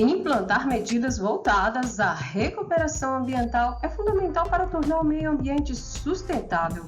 Implantar medidas voltadas à recuperação ambiental é fundamental para tornar o meio ambiente sustentável.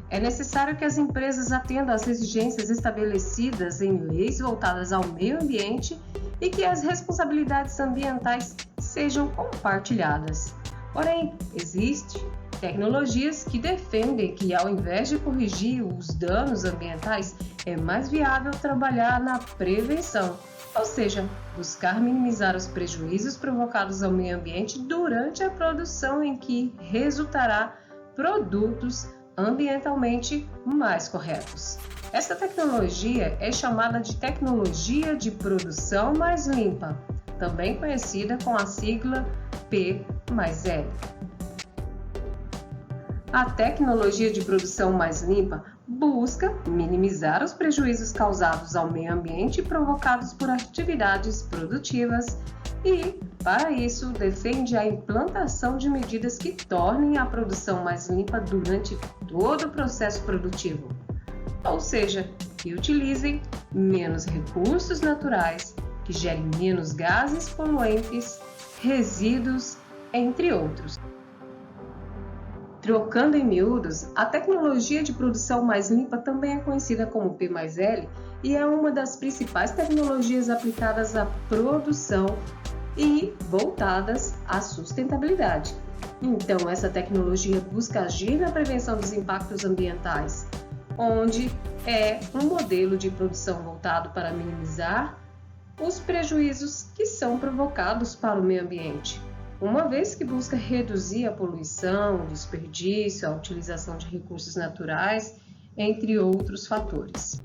É necessário que as empresas atendam às exigências estabelecidas em leis voltadas ao meio ambiente e que as responsabilidades ambientais sejam compartilhadas. Porém, existem tecnologias que defendem que, ao invés de corrigir os danos ambientais, é mais viável trabalhar na prevenção, ou seja, buscar minimizar os prejuízos provocados ao meio ambiente durante a produção, em que resultará produtos ambientalmente mais corretos. Essa tecnologia é chamada de tecnologia de produção mais limpa, também conhecida com a sigla P+L. A tecnologia de produção mais limpa busca minimizar os prejuízos causados ao meio ambiente provocados por atividades produtivas e, para isso, defende a implantação de medidas que tornem a produção mais limpa durante todo o processo produtivo, ou seja, que utilizem menos recursos naturais, que gerem menos gases poluentes, resíduos, entre outros. Trocando em miúdos, a tecnologia de produção mais limpa também é conhecida como P+L e é uma das principais tecnologias aplicadas à produção e voltadas à sustentabilidade. Então, essa tecnologia busca agir na prevenção dos impactos ambientais, onde é um modelo de produção voltado para minimizar os prejuízos que são provocados para o meio ambiente, uma vez que busca reduzir a poluição, o desperdício, a utilização de recursos naturais, entre outros fatores.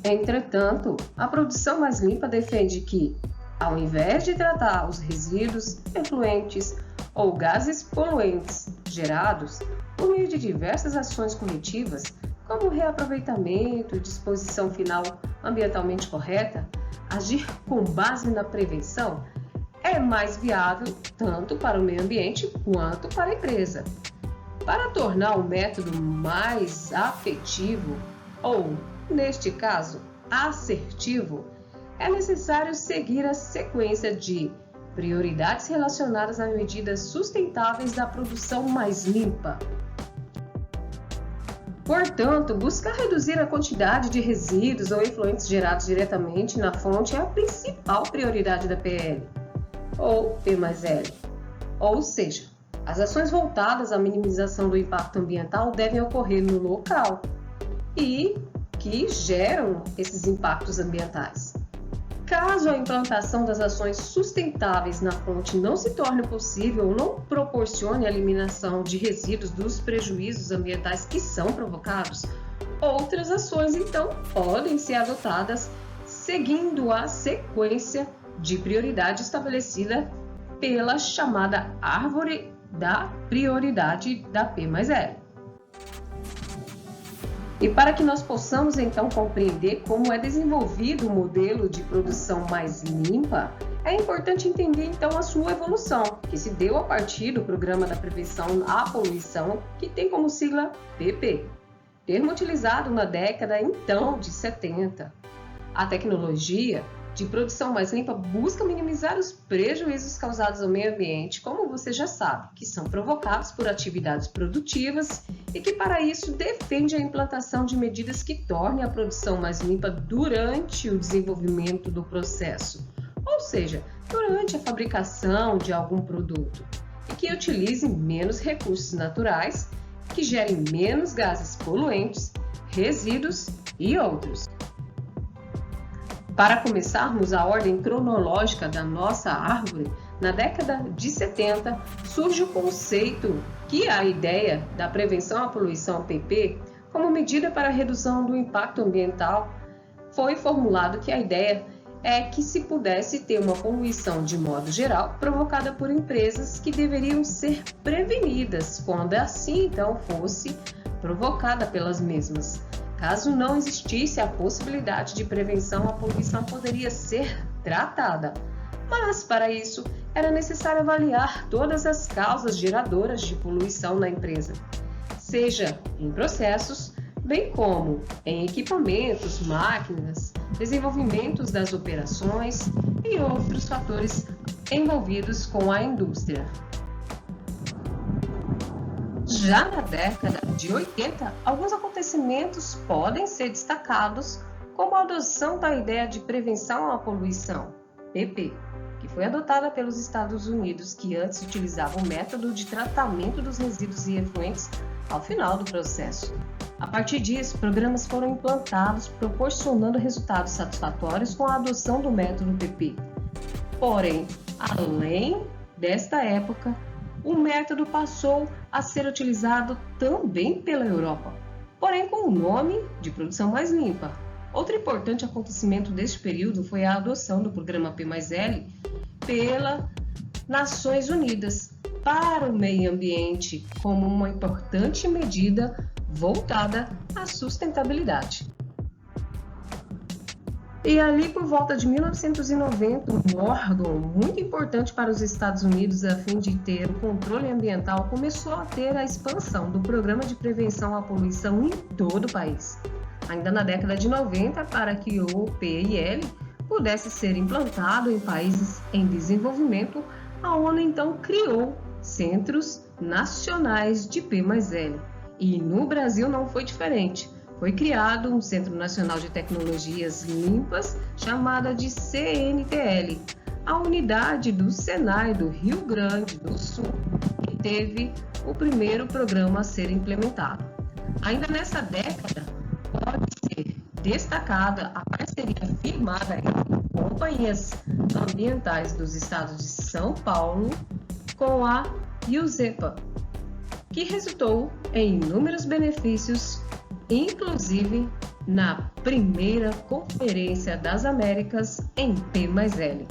Entretanto, a produção mais limpa defende que, ao invés de tratar os resíduos, efluentes ou gases poluentes gerados por meio de diversas ações coletivas, como reaproveitamento e disposição final ambientalmente correta, agir com base na prevenção é mais viável tanto para o meio ambiente quanto para a empresa. Para tornar o método mais afetivo, ou, neste caso, assertivo, é necessário seguir a sequência de prioridades relacionadas a medidas sustentáveis da produção mais limpa. Portanto, buscar reduzir a quantidade de resíduos ou efluentes gerados diretamente na fonte é a principal prioridade da PL, ou P+L. Ou seja, as ações voltadas à minimização do impacto ambiental devem ocorrer no local e que geram esses impactos ambientais. Caso a implantação das ações sustentáveis na fonte não se torne possível ou não proporcione a eliminação de resíduos dos prejuízos ambientais que são provocados, outras ações então podem ser adotadas seguindo a sequência de prioridade estabelecida pela chamada árvore da prioridade da P+L. E para que nós possamos então compreender como é desenvolvido o modelo de produção mais limpa, é importante entender então a sua evolução, que se deu a partir do Programa da Prevenção à Poluição, que tem como sigla PP, termo utilizado na década então de 70. A tecnologia de produção mais limpa busca minimizar os prejuízos causados ao meio ambiente, como você já sabe, que são provocados por atividades produtivas e que, para isso, defende a implantação de medidas que tornem a produção mais limpa durante o desenvolvimento do processo, ou seja, durante a fabricação de algum produto, e que utilize menos recursos naturais, que gerem menos gases poluentes, resíduos e outros. Para começarmos a ordem cronológica da nossa árvore, na década de 70 surge o conceito que a ideia da prevenção à poluição PP, como medida para a redução do impacto ambiental, foi formulado que a ideia é que se pudesse ter uma poluição de modo geral provocada por empresas que deveriam ser prevenidas quando assim então fosse provocada pelas mesmas. Caso não existisse a possibilidade de prevenção, a poluição poderia ser tratada. Mas, para isso, era necessário avaliar todas as causas geradoras de poluição na empresa, seja em processos, bem como em equipamentos, máquinas, desenvolvimentos das operações, e outros fatores envolvidos com a indústria. Já na década de 80, alguns acontecimentos podem ser destacados, como a adoção da ideia de prevenção à poluição, PP, que foi adotada pelos Estados Unidos, que antes utilizava o método de tratamento dos resíduos e efluentes ao final do processo. A partir disso, programas foram implantados, proporcionando resultados satisfatórios com a adoção do método PP. Porém, além desta época, o método passou a ser utilizado também pela Europa, porém com o nome de produção mais limpa. Outro importante acontecimento deste período foi a adoção do programa P+L pelas Nações Unidas para o meio ambiente como uma importante medida voltada à sustentabilidade. E ali por volta de 1990, um órgão muito importante para os Estados Unidos a fim de ter o controle ambiental começou a ter a expansão do Programa de Prevenção à Poluição em todo o país. Ainda na década de 90, para que o PIL pudesse ser implantado em países em desenvolvimento, a ONU então criou Centros Nacionais de P+L. E no Brasil não foi diferente. Foi criado um Centro Nacional de Tecnologias Limpas, chamada de CNTL, a unidade do Senai do Rio Grande do Sul, que teve o primeiro programa a ser implementado. Ainda nessa década, pode ser destacada a parceria firmada entre companhias ambientais dos estados de São Paulo com a USEPA, que resultou em inúmeros benefícios, inclusive na primeira Conferência das Américas em P+L.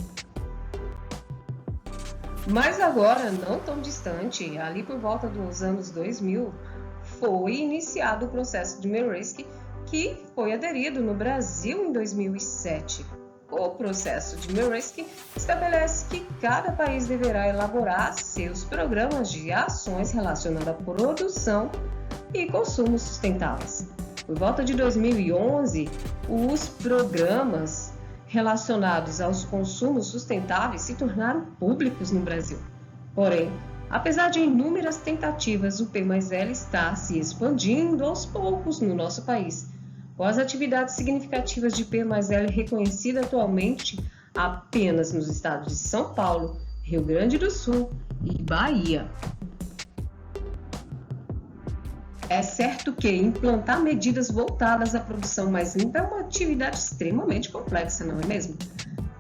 Mas agora, não tão distante, ali por volta dos anos 2000, foi iniciado o processo de MIRSC, que foi aderido no Brasil em 2007. O processo de MIRSC estabelece que cada país deverá elaborar seus programas de ações relacionadas à produção e consumo sustentáveis. Por volta de 2011, os programas relacionados aos consumos sustentáveis se tornaram públicos no Brasil. Porém, apesar de inúmeras tentativas, o P+L está se expandindo aos poucos no nosso país, com as atividades significativas de P+L reconhecida atualmente apenas nos estados de São Paulo, Rio Grande do Sul e Bahia. É certo que implantar medidas voltadas à produção mais limpa é uma atividade extremamente complexa, não é mesmo?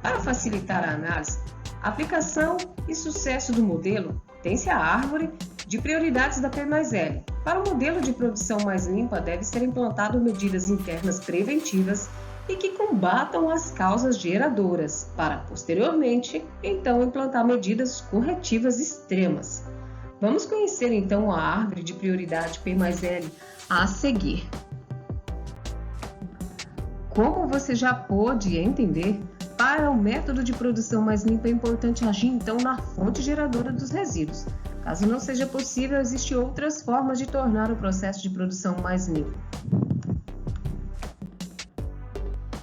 Para facilitar a análise, aplicação e sucesso do modelo, tem-se a árvore de prioridades da P+L. Para o modelo de produção mais limpa, deve ser implantado medidas internas preventivas e que combatam as causas geradoras, para posteriormente, então, implantar medidas corretivas extremas. Vamos conhecer então a árvore de prioridade P+L a seguir. Como você já pôde entender, para o método de produção mais limpa é importante agir então na fonte geradora dos resíduos. Caso não seja possível, existem outras formas de tornar o processo de produção mais limpo.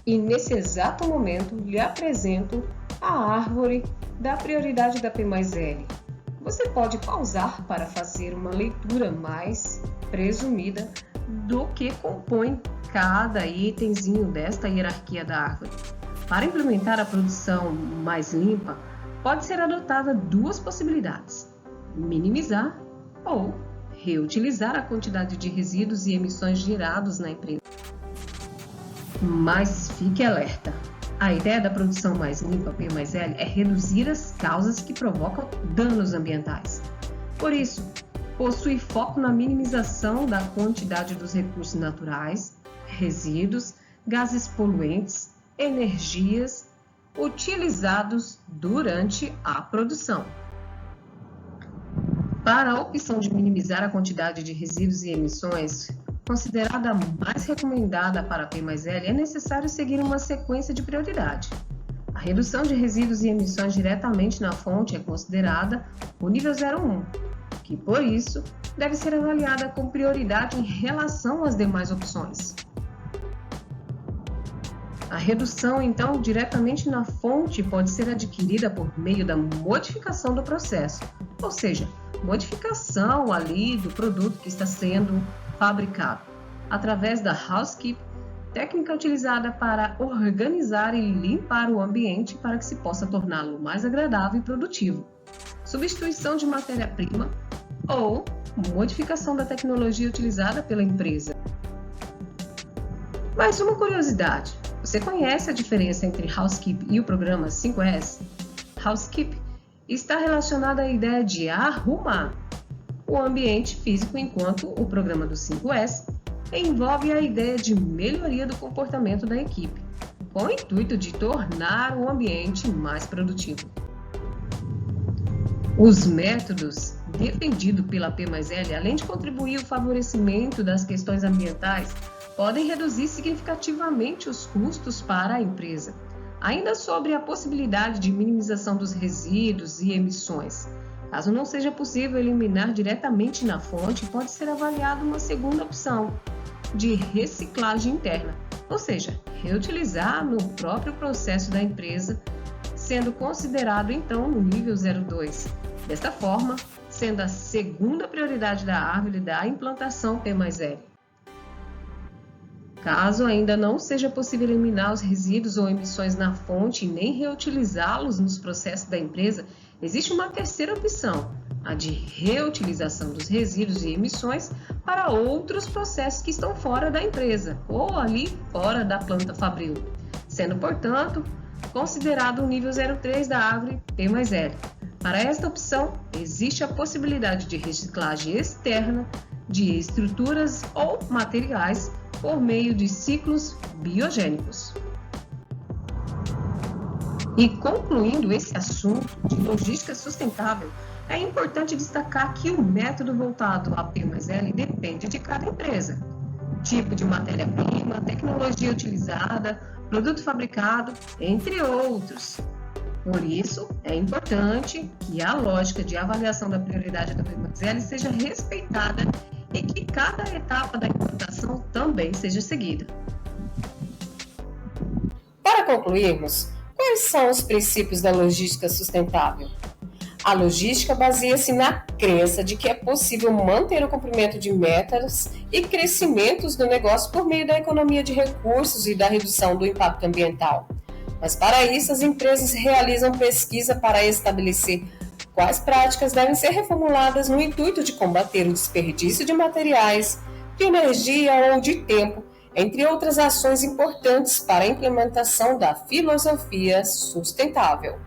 E nesse exato momento lhe apresento a árvore da prioridade da P+L. Você pode pausar para fazer uma leitura mais presumida do que compõe cada itemzinho desta hierarquia da árvore. Para implementar a produção mais limpa, pode ser adotada duas possibilidades: minimizar ou reutilizar a quantidade de resíduos e emissões gerados na empresa. Mas fique alerta! A ideia da produção mais limpa P+L é reduzir as causas que provocam danos ambientais. Por isso, possui foco na minimização da quantidade dos recursos naturais, resíduos, gases poluentes, energias utilizados durante a produção. Para a opção de minimizar a quantidade de resíduos e emissões, considerada a mais recomendada para a P+L, é necessário seguir uma sequência de prioridade. A redução de resíduos e emissões diretamente na fonte é considerada o nível 01, que, por isso, deve ser avaliada com prioridade em relação às demais opções. A redução, então, diretamente na fonte pode ser adquirida por meio da modificação do processo, ou seja, modificação ali do produto que está sendo fabricado, através da housekeeping, técnica utilizada para organizar e limpar o ambiente para que se possa torná-lo mais agradável e produtivo. Substituição de matéria-prima ou modificação da tecnologia utilizada pela empresa. Mais uma curiosidade: você conhece a diferença entre Housekeeping e o programa 5S? Housekeeping está relacionada à ideia de arrumar o ambiente físico, enquanto o programa do 5S envolve a ideia de melhoria do comportamento da equipe, com o intuito de tornar o ambiente mais produtivo. Os métodos defendidos pela P+L, além de contribuir ao favorecimento das questões ambientais, podem reduzir significativamente os custos para a empresa. Ainda sobre a possibilidade de minimização dos resíduos e emissões. Caso não seja possível eliminar diretamente na fonte, pode ser avaliada uma segunda opção de reciclagem interna, ou seja, reutilizar no próprio processo da empresa, sendo considerado então no nível 02. Desta forma, sendo a segunda prioridade da árvore da implantação P+L. Caso ainda não seja possível eliminar os resíduos ou emissões na fonte e nem reutilizá-los nos processos da empresa, existe uma terceira opção, a de reutilização dos resíduos e emissões para outros processos que estão fora da empresa ou ali fora da planta fabril, sendo, portanto, considerado o nível 03 da árvore P+L. Para esta opção, existe a possibilidade de reciclagem externa de estruturas ou materiais por meio de ciclos biogênicos. E concluindo esse assunto de logística sustentável, é importante destacar que o método voltado a P+L depende de cada empresa. Tipo de matéria-prima, tecnologia utilizada, produto fabricado, entre outros. Por isso, é importante que a lógica de avaliação da prioridade da P+L seja respeitada e que cada etapa da implantação também seja seguida. Para concluirmos, quais são os princípios da logística sustentável? A logística baseia-se na crença de que é possível manter o cumprimento de metas e crescimentos do negócio por meio da economia de recursos e da redução do impacto ambiental. Mas para isso, as empresas realizam pesquisa para estabelecer quais práticas devem ser reformuladas no intuito de combater o desperdício de materiais, de energia ou de tempo, entre outras ações importantes para a implementação da filosofia sustentável.